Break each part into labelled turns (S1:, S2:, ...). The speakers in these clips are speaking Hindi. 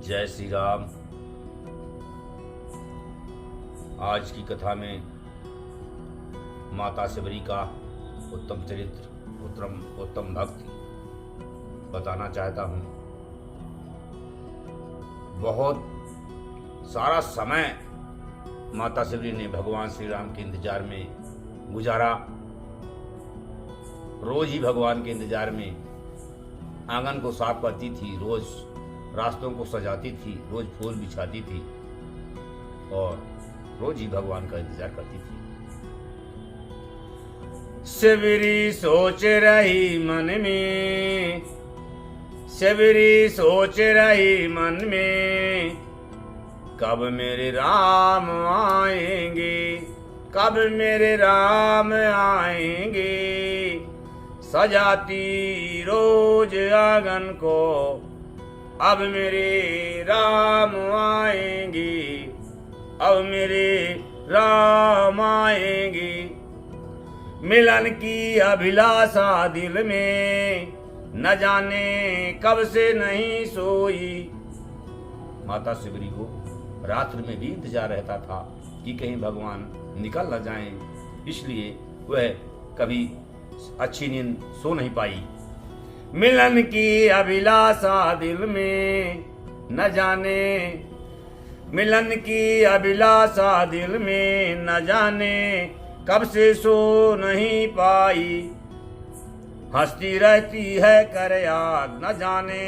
S1: जय श्री राम। आज की कथा में माता शबरी का उत्तम चरित्र, उत्तम भक्ति बताना चाहता हूँ। बहुत सारा समय माता शबरी ने भगवान श्री राम के इंतजार में गुजारा। रोज ही भगवान के इंतजार में आंगन को साफ करती थी, रोज रास्तों को सजाती थी, रोज फूल बिछाती थी और रोज ही भगवान का इंतजार करती थी। शबरी सोच रही मन में, शबरी सोच रही मन में, कब मेरे राम आएंगे, कब मेरे राम आएंगे। सजाती रोज आंगन को, अब मेरे राम आएंगे, अब मेरे राम आएंगे। मिलन की अभिलाषा दिल में, न जाने कब से नहीं सोई। माता शबरी को रात्रि में भी इंतजार रहता था कि कहीं भगवान निकल न जाएं, इसलिए वह कभी अच्छी नींद सो नहीं पाई। मिलन की अभिलाषा दिल में, न जाने, मिलन की अभिलाषा दिल में, न जाने कब से सो नहीं पाई। हंसती रहती है कर याद, न जाने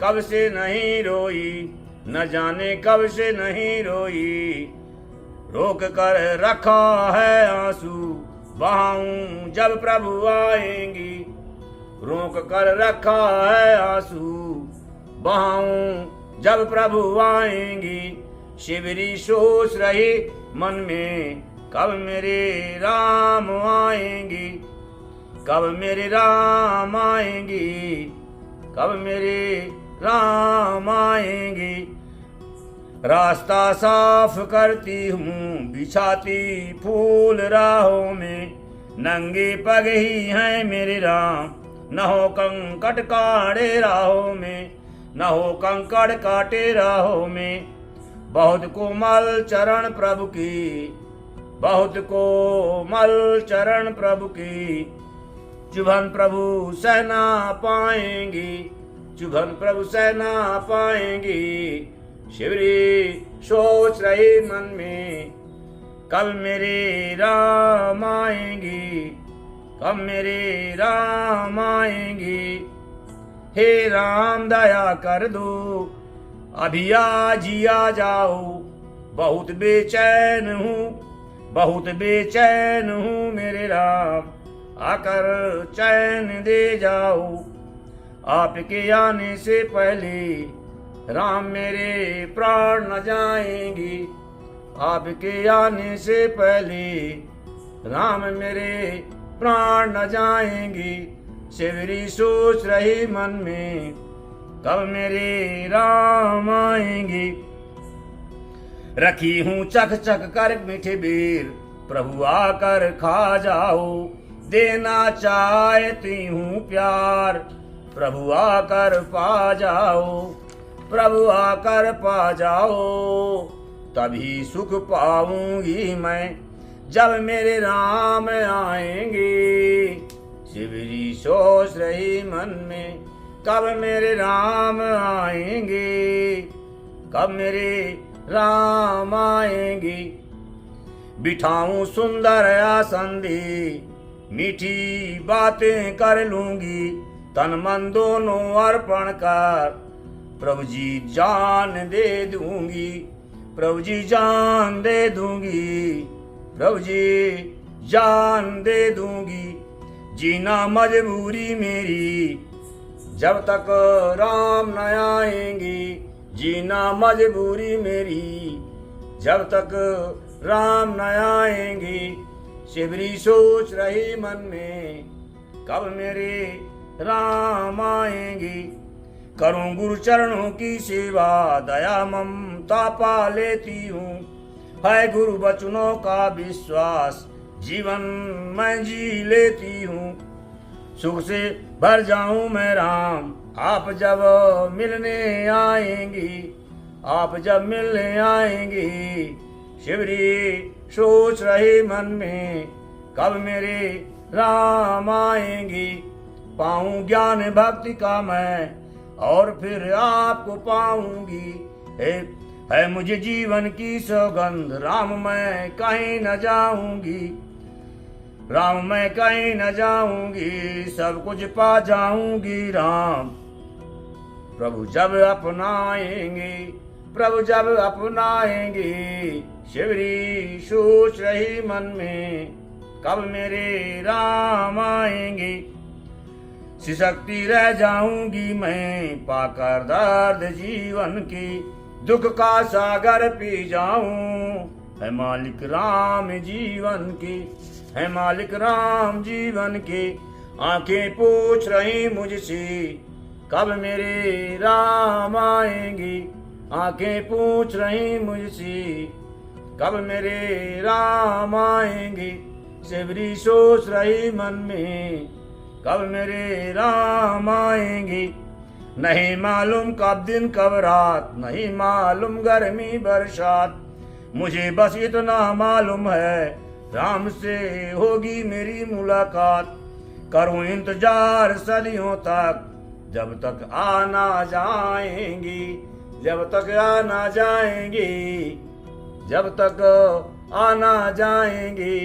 S1: कब से नहीं रोई, न जाने कब से नहीं रोई। रोक कर रखा है आंसू, बहाऊं जब प्रभु आएंगी। रोक कर रखा है आंसू, बहाऊं जब प्रभु आएंगी। शबरी सोच रही मन में, कब मेरे राम आएंगी, कब मेरे राम आएंगी, कब मेरे राम आएंगी। रास्ता साफ करती हूँ, बिछाती फूल राहों में, नंगे पग ही हैं मेरे राम, न हो कंकड़ काटे राहों में, न हो कंकड़ काटे राहों में। बहुत कोमल चरण प्रभु की, बहुत कोमल चरण प्रभु की, चुभन प्रभु सहना पाएंगी, चुभन प्रभु सहना पाएंगी। शबरी सोच रही मन में, कल मेरे राम आएंगी, कब मेरे राम आएंगी। हे राम दया कर दो, अभी आज ही आ जाओ। बहुत बेचैन हूँ, बहुत बेचैन हूँ मेरे राम, आकर चैन दे जाओ। आपके आने से पहले राम मेरे प्राण न जाएंगी, आपके आने से पहले राम मेरे प्राण न जाएंगी। शबरी सोच रही मन में, कब मेरे राम आएंगे। रखी हूँ चख चख कर मीठे बेर, प्रभु आकर खा जाओ। देना चाहती हूँ प्यार, प्रभु आकर पा जाओ, प्रभु आकर पा जाओ। तभी सुख पाऊंगी मैं, जब मेरे राम आएंगे। शबरी सोच रही मन में, कब मेरे राम आएंगे, कब मेरे राम आएंगे। बिठाऊं सुंदर आसन दे, मीठी बातें कर लूंगी, तन मन दोनों अर्पण कर प्रभु जी जान दे दूंगी, प्रभु जी जान दे दूंगी, प्रभु जी जान दे दूंगी। जीना मजबूरी मेरी, जब तक राम न आएंगे। जीना मजबूरी मेरी, जब तक राम न आएंगे। शबरी सोच रही मन में, कब मेरे राम आएंगे। करूं गुरु चरणों की सेवा, दया ममता पा लेती हूँ। है गुरु वचनों का विश्वास, जीवन मैं जी लेती हूँ। सुख से भर जाऊं मैं राम, आप जब मिलने आएंगी। आप जब मिलने आएंगी। शिवरी सोच रही मन में, कब मेरे राम आएंगी। पाऊं ज्ञान भक्ति का मैं, और फिर आपको पाऊंगी। है मुझे जीवन की सौगंध, राम मैं कहीं न जाऊंगी। राम मैं कहीं न जाऊंगी, सब कुछ पा जाऊंगी राम। प्रभु जब अपनाएंगे, प्रभु जब अपनाएंगे। शिवरी सोच रही मन में, कब मेरे राम आएंगे। सिसकती रह जाऊंगी मैं, पाकर दर्द जीवन की। दुख का सागर पी जाऊं, है मालिक राम जीवन की। है मालिक राम जीवन की। आंखें पूछ रही मुझसे, कब मेरे राम आएंगी। आंखें पूछ रही मुझसे, कब मेरे राम आएंगे। शिवरी सोच रही मन में, कब मेरे राम आएंगे। नहीं मालूम कब दिन कब रात, नहीं मालूम गर्मी बरसात। मुझे बस इतना मालूम है, राम से होगी मेरी मुलाकात। करूं इंतजार सदियों तक, जब तक आना जाएंगी। जब तक आना जाएंगी, जब तक आना जाएंगी।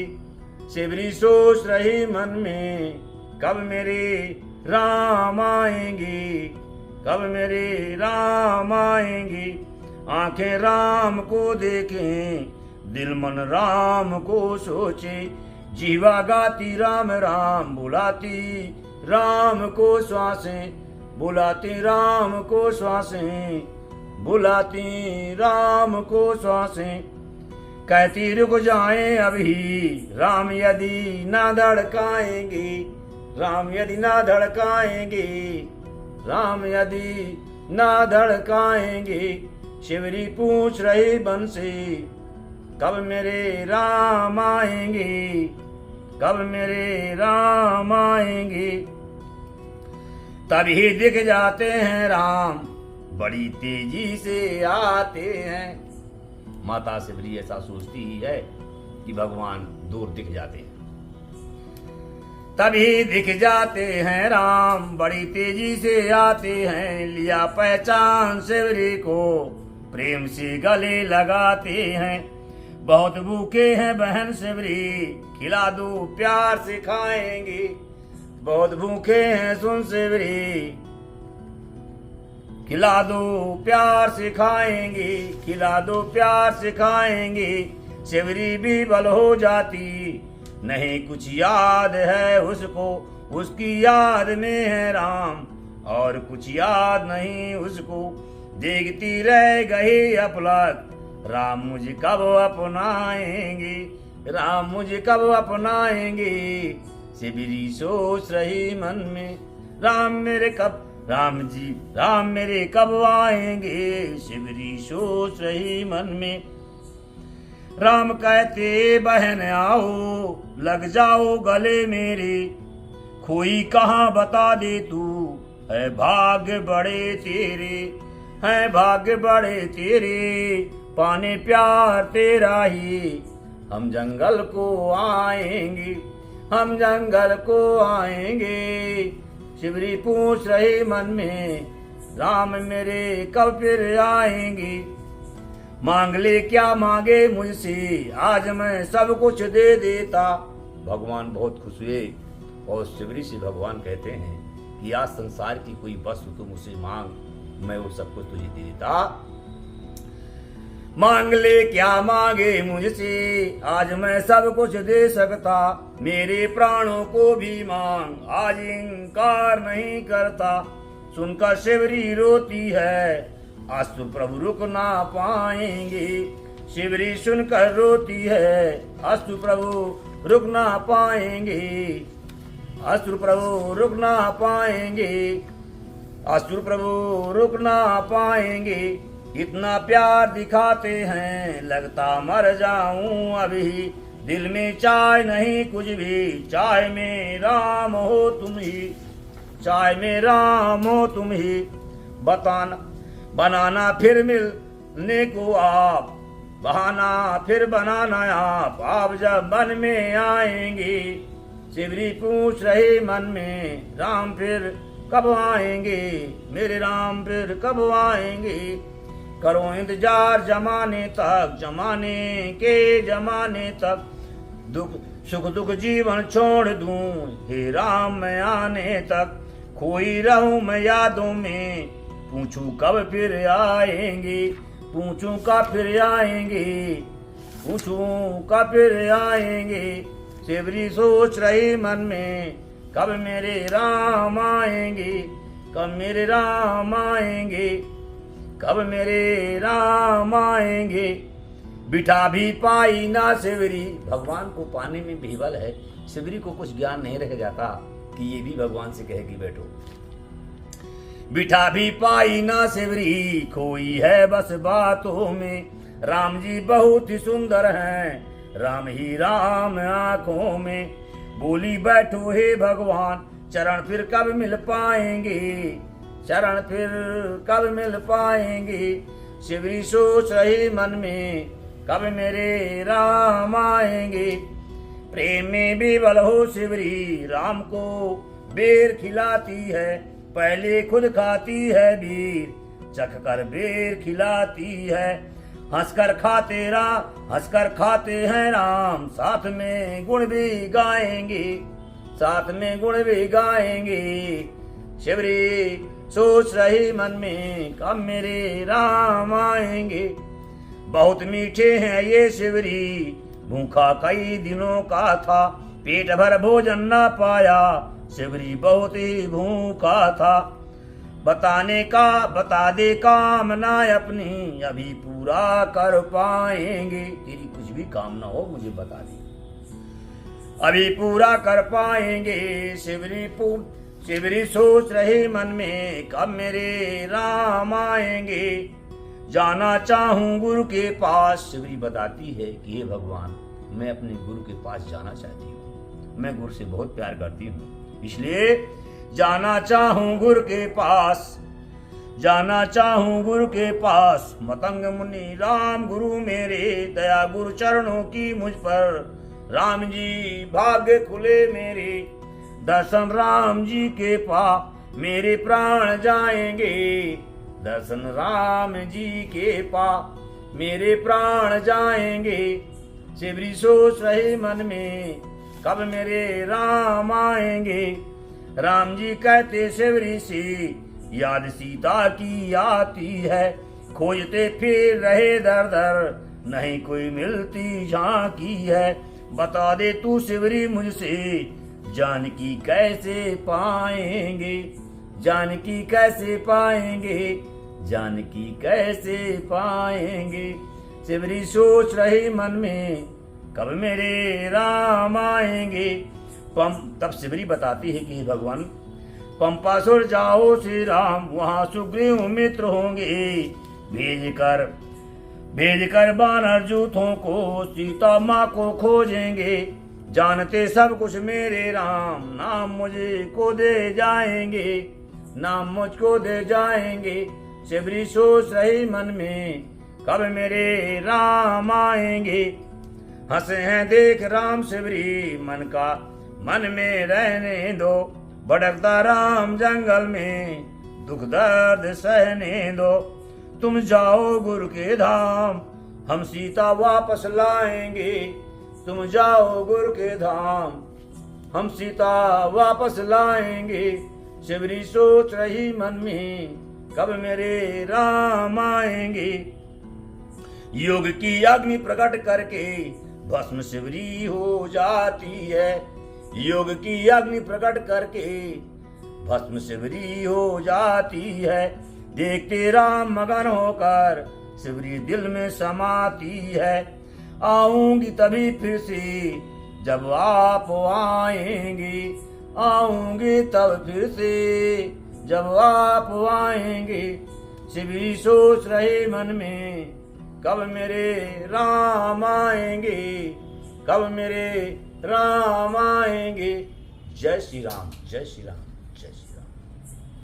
S1: शिवरी सोच रही मन में, कब मेरे राम आएंगी। कब मेरे राम आएंगी। आंखें राम को देखें, दिल मन राम को सोचे। जीवा गाती राम राम, बुलाती राम को श्वासें। बुलाती राम को श्वासें, बुलाती राम को श्वासें। कहती रुक जाएं अभी, राम यदि ना धड़काएंगे। राम यदि ना धड़काएंगे, राम यदि ना धड़काएंगे। शिवरी पूछ रही बन से, कब मेरे राम आएंगे। कब मेरे राम आएंगे। तभी दिख जाते हैं राम, बड़ी तेजी से आते हैं। माता शिवरी ऐसा सोचती ही है कि भगवान दूर दिख जाते हैं। तभी दिख जाते हैं राम, बड़ी तेजी से आते हैं। लिया पहचान शिवरी को, प्रेम से गले लगाते हैं। बहुत भूखे हैं बहन शिवरी, खिला दो प्यार से खाएंगे। बहुत भूखे हैं सुन शिवरी, खिला दो प्यार से खाएंगे। खिला दो प्यार से खाएंगे। शिवरी भी बल हो जाती, नहीं कुछ याद है उसको। उसकी याद में है राम, और कुछ याद नहीं उसको। देखती रह गई अपलक, राम मुझे कब अपनाएंगे। राम मुझे कब अपनाएंगे। शिवरी सोच रही मन में, राम मेरे कब, राम जी राम मेरे कब आएंगे। शिवरी सोच रही मन में। राम कहते बहन आओ, लग जाओ गले मेरे। खोई कहाँ बता दे तू, है भाग्य बड़े तेरे। है भाग्य बड़े तेरे, पाने प्यार तेरा ही। हम जंगल को आएंगे, हम जंगल को आएंगे। शिवरी पूछ रही मन में, राम मेरे कब फिर आएंगे। मांग ले क्या मांगे मुझसे, आज मैं सब कुछ दे देता। भगवान बहुत खुश हुए और शिवरी से भगवान कहते हैं कि आज संसार की कोई वस्तु तू मुझसे मांग, मैं वो सब कुछ तुझे दे देता। मांग ले क्या मांगे मुझसे, आज मैं सब कुछ दे सकता। मेरे प्राणों को भी मांग, आज इनकार नहीं करता। सुनकर शिवरी रोती है, आज तो प्रभु रुक ना पाएंगे। शिवरी सुनकर रोती है, आज तो प्रभु रुक ना पाएंगे। आज तो प्रभु रुक ना पाएंगे। आज तो प्रभु रुक ना पाएंगे। इतना प्यार दिखाते हैं, लगता मर जाऊं अभी। दिल में चाय नहीं कुछ भी, चाय में राम हो तुम ही। चाय में राम हो तुम ही। बताना बनाना फिर मिल ने को आप बहाना फिर बनाना आप जब मन में आएंगे। शिवरी पूछ रहे मन में राम फिर कब आएंगे, मेरे राम फिर कब आएंगे। करो इंतजार जमाने तक, जमाने के जमाने तक, दुख सुख दुख जीवन छोड़ दूं हे राम मैं आने तक। खोई रहूं मैं यादों में, पूछूं कब फिर आएंगे, पूछूं कब फिर आएंगे, पूछूं कब फिर आएंगे। शिवरी सोच रही मन में कब मेरे राम आएंगे, कब मेरे राम आएंगे, कब मेरे राम आएंगे। बिठा भी पाई ना शिवरी, भगवान को पाने में बेबल है। शिवरी को कुछ ज्ञान नहीं रह जाता कि ये भी भगवान से कहे कि बैठो। बिठा भी पाई ना शिवरी, खोई है बस बातों में। राम जी बहुत ही सुंदर हैं, राम ही राम आंखों में। बोली बैठो हे भगवान, चरण फिर कब मिल पाएंगे, चरण फिर कब मिल पाएंगे। शिवरी सोच रही मन में कब मेरे राम आएंगे। प्रेम में बेबल हो शिवरी, राम को बेर खिलाती है। पहले खुद खाती है बीर, चख कर बेर खिलाती है। हंसकर खाते हैं राम, साथ में गुण भी गाएंगे, साथ में गुण भी गाएंगे। शिवरी सोच रही मन में कब मेरे राम आएंगे। बहुत मीठे हैं ये शिवरी, भूखा कई दिनों का था। पेट भर भोजन न पाया, शिवरी बहुत ही भूखा था। बता दे कामना अपनी, अभी पूरा कर पाएंगे। तेरी कुछ भी कामना हो मुझे बता दे, अभी पूरा कर पाएंगे। शिवरी सोच रहे मन में कब मेरे राम आएंगे। जाना चाहूं गुरु के पास, शिवरी बताती है कि हे भगवान मैं अपने गुरु के पास जाना चाहती हूँ। मैं गुरु से बहुत प्यार करती हूँ, इसलिए जाना चाहूं गुरु के पास, जाना चाहूं गुरु के पास। मतंग मुनि राम गुरु मेरे, दया गुरु चरणों की मुझ पर। राम जी भाग्य खुले मेरे, दर्शन राम जी के पास मेरे प्राण जाएंगे। दर्शन राम जी के पास मेरे प्राण जाएंगे। शिवरी सोच रहे मन में कब मेरे राम आएंगे। राम जी कहते शिवरी से, याद सीता की आती है। खोजते फिर रहे दर दर, नहीं कोई मिलती झांकी है। बता दे तू शिवरी मुझसे, जानकी कैसे पाएंगे, जानकी कैसे पाएंगे, जानकी कैसे पाएंगे। शिवरी सोच रही मन में कब मेरे राम आएंगे। तब शिवरी बताती है कि भगवान पंपासुर जाओ श्री राम, वहां सुग्रीव मित्र होंगे। भेज कर बानर जूथों को सीता माँ को खोजेंगे। जानते सब कुछ मेरे राम, नाम मुझे को दे जाएंगे, नाम मुझको दे जाएंगे। शिवरी सोच रही मन में कब मेरे राम आएंगे। हंसे हैं देख राम शिवरी, मन में रहने दो। भटकता राम जंगल में, दुख दर्द सहने दो। तुम जाओ गुरु के धाम, हम सीता वापस लाएंगे। तुम जाओ गुरु के धाम, हम सीता वापस लाएंगे। शिवरी सोच रही मन में कब मेरे राम आएंगे। योग की अग्नि प्रकट करके भस्म शिवरी हो जाती है। योग की अग्नि प्रकट करके भस्म शिवरी हो जाती है। देखते राम मगन होकर शिवरी दिल में समाती है। आऊंगी तभी फिर से जब आप आएंगे, आऊंगी तब फिर से जब आप आएंगे। शिवरी सोच रहे मन में कब मेरे राम आएंगे, कब मेरे राम आएंगे। जय श्री राम, जय श्री राम।